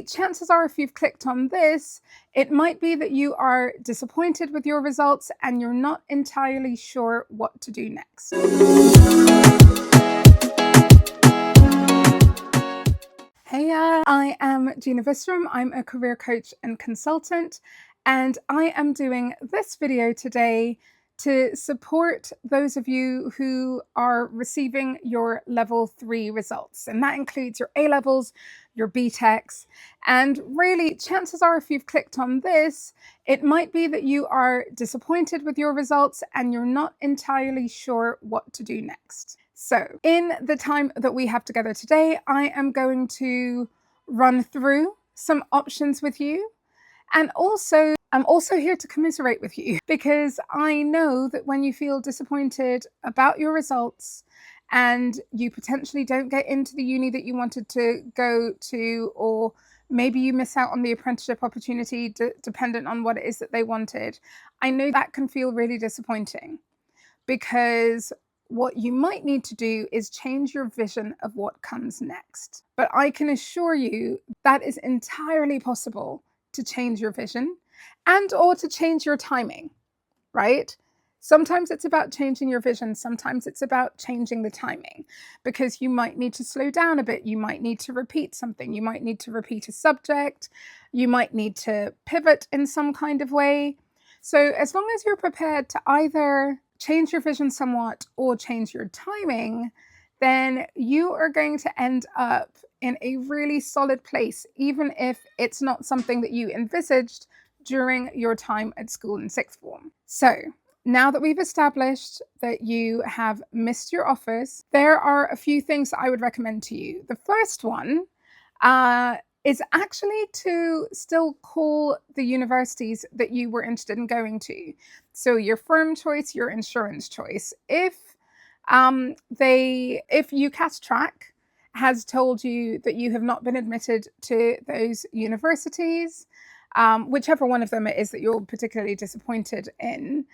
Chances are, if you've clicked on this, it might be that you are disappointed with your results and you're not entirely sure what to do next. Hey, I am Gina Vistrom. I'm a career coach and consultant, and I am doing this video today to support those of you who are receiving your level 3 results. And that includes your A-levels, your BTECs. And really, chances are, if you've clicked on this, it might be that you are disappointed with your results and you're not entirely sure what to do next. So in the time that we have together today, I am going to run through some options with you. And also, I'm also here to commiserate with you, because I know that when you feel disappointed about your results and you potentially don't get into the uni that you wanted to go to, or maybe you miss out on the apprenticeship opportunity dependent on what it is that they wanted, I know that can feel really disappointing, because what you might need to do is change your vision of what comes next. But I can assure you that is entirely possible to change your vision and or to change your timing, right? Sometimes it's about changing your vision. Sometimes it's about changing the timing, because you might need to slow down a bit. You might need to repeat something. You might need to repeat a subject. You might need to pivot in some kind of way. So as long as you're prepared to either change your vision somewhat or change your timing, then you are going to end up in a really solid place, even if it's not something that you envisaged during your time at school in sixth form. So now that we've established that you have missed your offers, there are a few things that I would recommend to you. The first one is actually to still call the universities that you were interested in going to. So your firm choice, your insurance choice. If UCAS track has told you that you have not been admitted to those universities, whichever one of them it is that you're particularly disappointed in,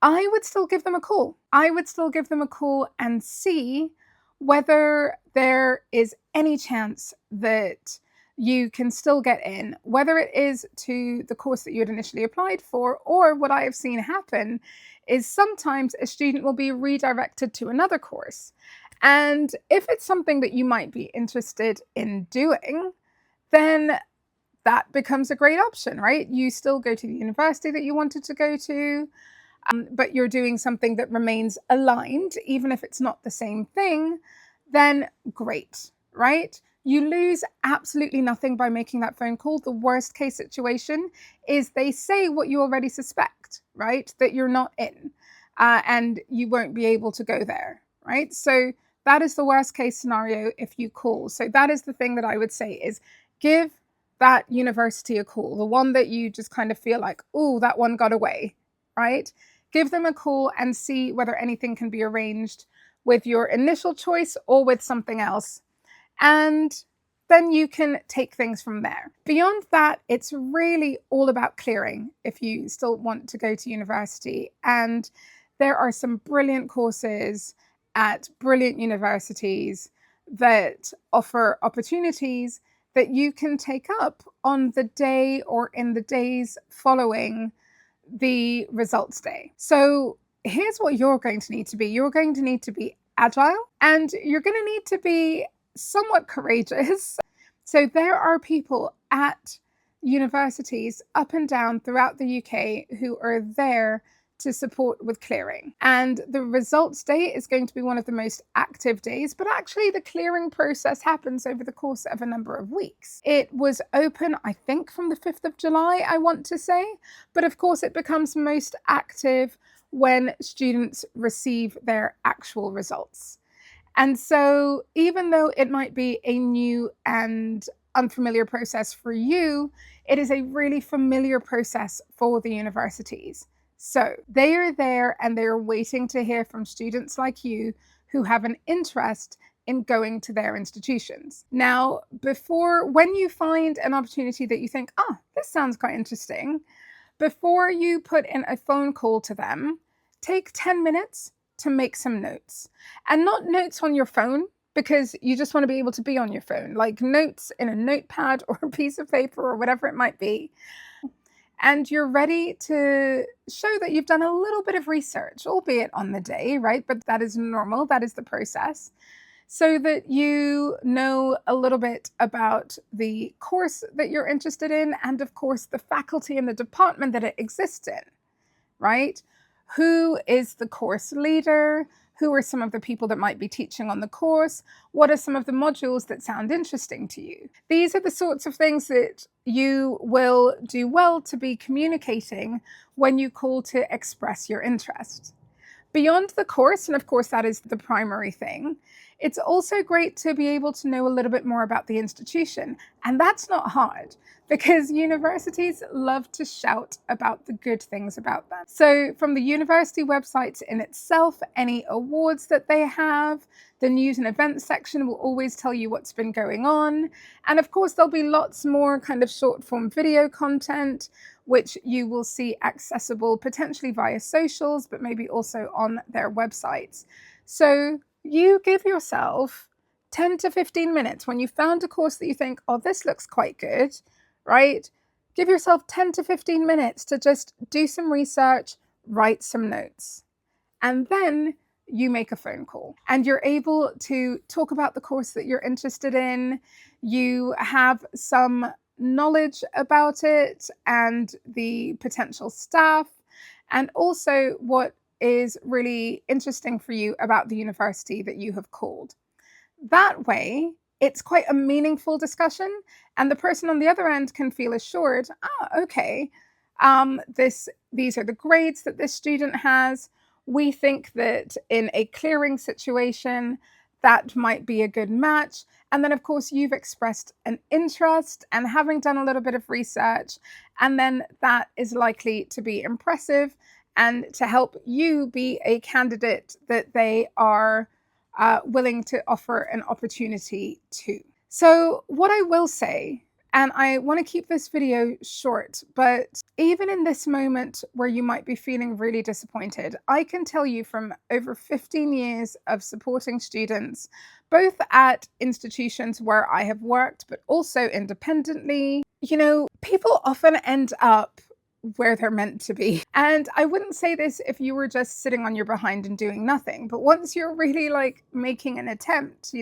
I would still give them a call. I would still give them a call and see whether there is any chance that you can still get in, whether it is to the course that you had initially applied for, or what I have seen happen is sometimes a student will be redirected to another course. And if it's something that you might be interested in doing, then that becomes a great option, right? You still go to the university that you wanted to go to, but you're doing something that remains aligned, even if it's not the same thing, then great, right? You lose absolutely nothing by making that phone call. The worst case situation is they say what you already suspect, right? That you're not in, and you won't be able to go there, right? So that is the worst case scenario if you call. So that is the thing that I would say is give that university a call, the one that you just kind of feel like, oh, that one got away, right? Give them a call and see whether anything can be arranged with your initial choice or with something else. And then you can take things from there. Beyond that, it's really all about clearing if you still want to go to university. And there are some brilliant courses at brilliant universities that offer opportunities that you can take up on the day or in the days following the results day. So here's what you're going to need to be. You're going to need to be agile, and you're going to need to be somewhat courageous. So there are people at universities up and down throughout the UK who are there to support with clearing. And the results day is going to be one of the most active days, but actually the clearing process happens over the course of a number of weeks. It was open, I think, from the 5th of July, I want to say, but of course it becomes most active when students receive their actual results. And so even though it might be a new and unfamiliar process for you, it is a really familiar process for the universities. So they are there and they're waiting to hear from students like you who have an interest in going to their institutions. Now, when you find an opportunity that you think, oh, this sounds quite interesting, before you put in a phone call to them, take 10 minutes to make some notes. And not notes on your phone, because you just want to be able to be on your phone, like notes in a notepad or a piece of paper or whatever it might be. And you're ready to show that you've done a little bit of research, albeit on the day, right? But that is normal, that is the process. So that you know a little bit about the course that you're interested in, and of course, the faculty and the department that it exists in, right? Who is the course leader? Who are some of the people that might be teaching on the course? What are some of the modules that sound interesting to you? These are the sorts of things that you will do well to be communicating when you call to express your interest. Beyond the course, and of course that is the primary thing, it's also great to be able to know a little bit more about the institution. And that's not hard, because universities love to shout about the good things about them. So from the university websites in itself, any awards that they have, the news and events section will always tell you what's been going on. And of course, there'll be lots more kind of short form video content, which you will see accessible potentially via socials, but maybe also on their websites. So you give yourself 10 to 15 minutes when you found a course that you think, oh, this looks quite good, right? Give yourself 10 to 15 minutes to just do some research, write some notes, and then you make a phone call and you're able to talk about the course that you're interested in. You have some knowledge about it and the potential staff, and also what is really interesting for you about the university that you have called. That way, it's quite a meaningful discussion, and the person on the other end can feel assured, okay, these are the grades that this student has. We think that in a clearing situation, that might be a good match. And then, of course, you've expressed an interest and having done a little bit of research, and then that is likely to be impressive and to help you be a candidate that they are willing to offer an opportunity to. So what I will say, and I want to keep this video short, but even in this moment where you might be feeling really disappointed, I can tell you from over 15 years of supporting students, both at institutions where I have worked, but also independently, people often end up where they're meant to be. And I wouldn't say this if you were just sitting on your behind and doing nothing, but once you're really like making an attempt,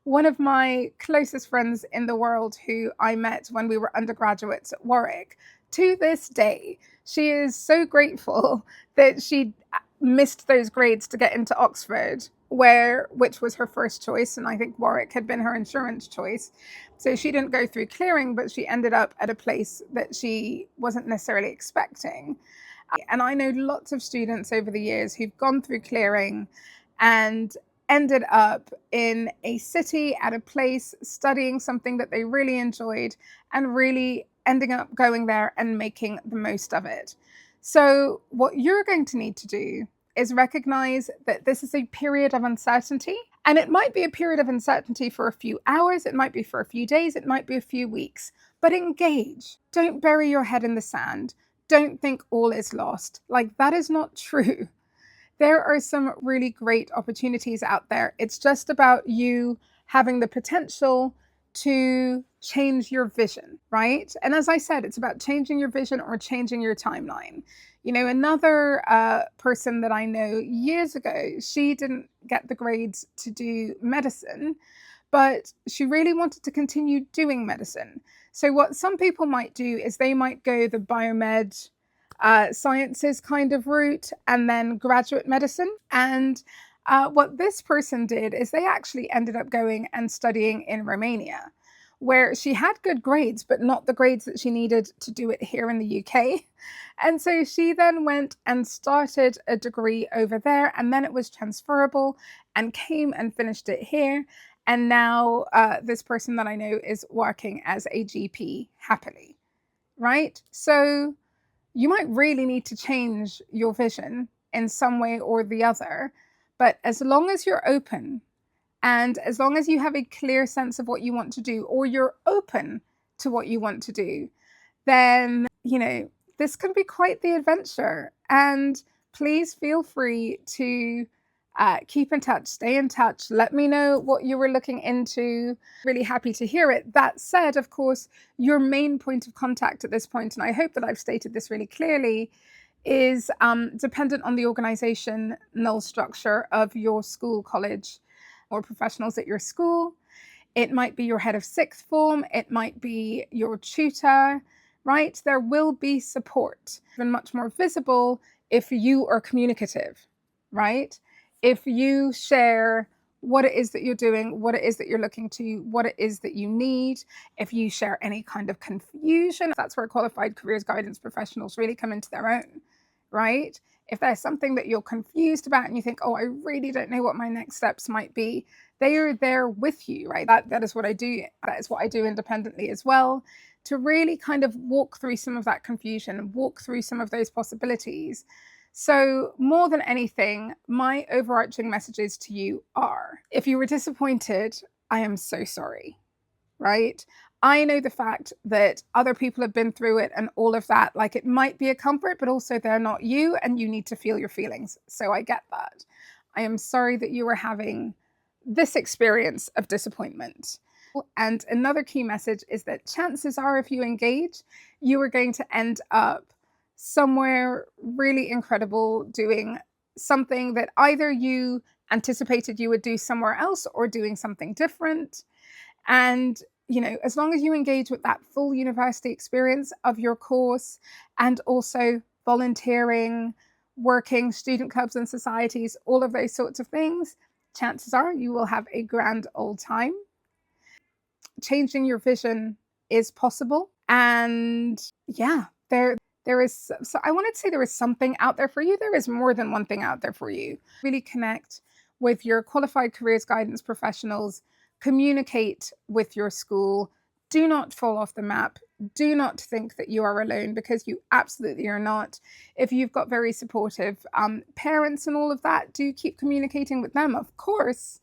one of my closest friends in the world who I met when we were undergraduates at Warwick, to this day, she is so grateful that she missed those grades to get into Oxford, which was her first choice, and I think Warwick had been her insurance choice. So she didn't go through clearing, but she ended up at a place that she wasn't necessarily expecting. And I know lots of students over the years who've gone through clearing and ended up in a city at a place studying something that they really enjoyed and really ending up going there and making the most of it. So what you're going to need to do is recognize that this is a period of uncertainty, and it might be a period of uncertainty for a few hours, it might be for a few days, it might be a few weeks, but engage. Don't bury your head in the sand. Don't think all is lost. Like, that is not true. There are some really great opportunities out there. It's just about you having the potential to change your vision, right? And as I said, it's about changing your vision or changing your timeline. Another person that I know years ago, she didn't get the grades to do medicine, but she really wanted to continue doing medicine. So what some people might do is they might go the biomed sciences kind of route and then graduate medicine. And what this person did is they actually ended up going and studying in Romania, where she had good grades, but not the grades that she needed to do it here in the UK. And so she then went and started a degree over there, and then it was transferable and came and finished it here. And now this person that I know is working as a GP happily, right? So you might really need to change your vision in some way or the other. But as long as you're open and as long as you have a clear sense of what you want to do, or you're open to what you want to do, then, this can be quite the adventure. And please feel free to Keep in touch, stay in touch. Let me know what you were looking into. Really happy to hear it. That said, of course, your main point of contact at this point, and I hope that I've stated this really clearly, is dependent on the organizational structure of your school, college, or professionals at your school. It might be your head of sixth form, it might be your tutor, right? There will be support, and much more visible if you are communicative, right? If you share what it is that you're doing, what it is that you're looking to, what it is that you need, if you share any kind of confusion, that's where qualified careers guidance professionals really come into their own, right? If there's something that you're confused about and you think, oh, I really don't know what my next steps might be, they are there with you, right? That is what I do. That is what I do independently as well, to really kind of walk through some of that confusion, walk through some of those possibilities. So more than anything, my overarching messages to you are, if you were disappointed, I am so sorry, right? I know the fact that other people have been through it and all of that. Like, it might be a comfort, but also they're not you and you need to feel your feelings. So I get that. I am sorry that you were having this experience of disappointment. And another key message is that chances are, if you engage, you are going to end up somewhere really incredible, doing something that either you anticipated you would do somewhere else or doing something different. And, as long as you engage with that full university experience of your course, and also volunteering, working, student clubs and societies, all of those sorts of things, chances are you will have a grand old time. Changing your vision is possible. And yeah, there is, so I wanted to say there is something out there for you. There is more than one thing out there for you. Really connect with your qualified careers guidance professionals, communicate with your school. Do not fall off the map. Do not think that you are alone, because you absolutely are not. If you've got very supportive parents and all of that, do keep communicating with them, of course.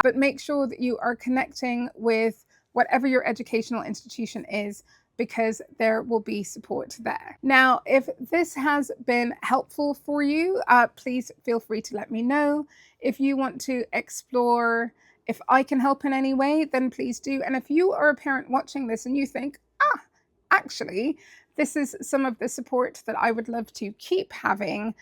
But make sure that you are connecting with whatever your educational institution is, because there will be support there. Now, if this has been helpful for you, please feel free to let me know. If you want to explore if I can help in any way, then please do. And if you are a parent watching this and you think, actually, this is some of the support that I would love to keep having,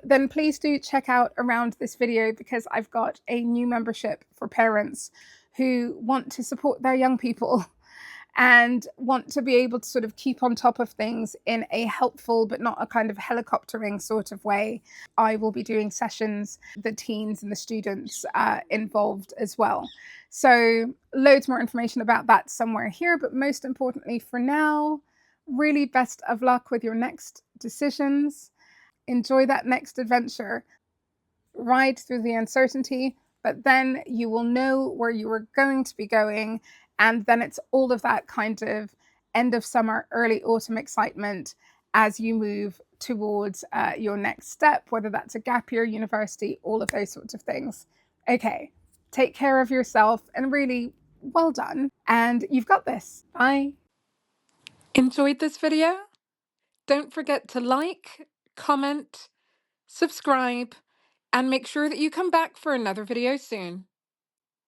then please do check out around this video, because I've got a new membership for parents who want to support their young people and want to be able to sort of keep on top of things in a helpful but not a kind of helicoptering sort of way. I will be doing sessions, the teens and the students involved as well. So loads more information about that somewhere here, but most importantly for now, really best of luck with your next decisions. Enjoy that next adventure. Ride through the uncertainty, but then you will know where you are going to be going. And then it's all of that kind of end of summer, early autumn excitement as you move towards your next step, whether that's a gap year, university, all of those sorts of things. Okay, take care of yourself, and really well done. And you've got this. Bye. Enjoyed this video? Don't forget to like, comment, subscribe, and make sure that you come back for another video soon.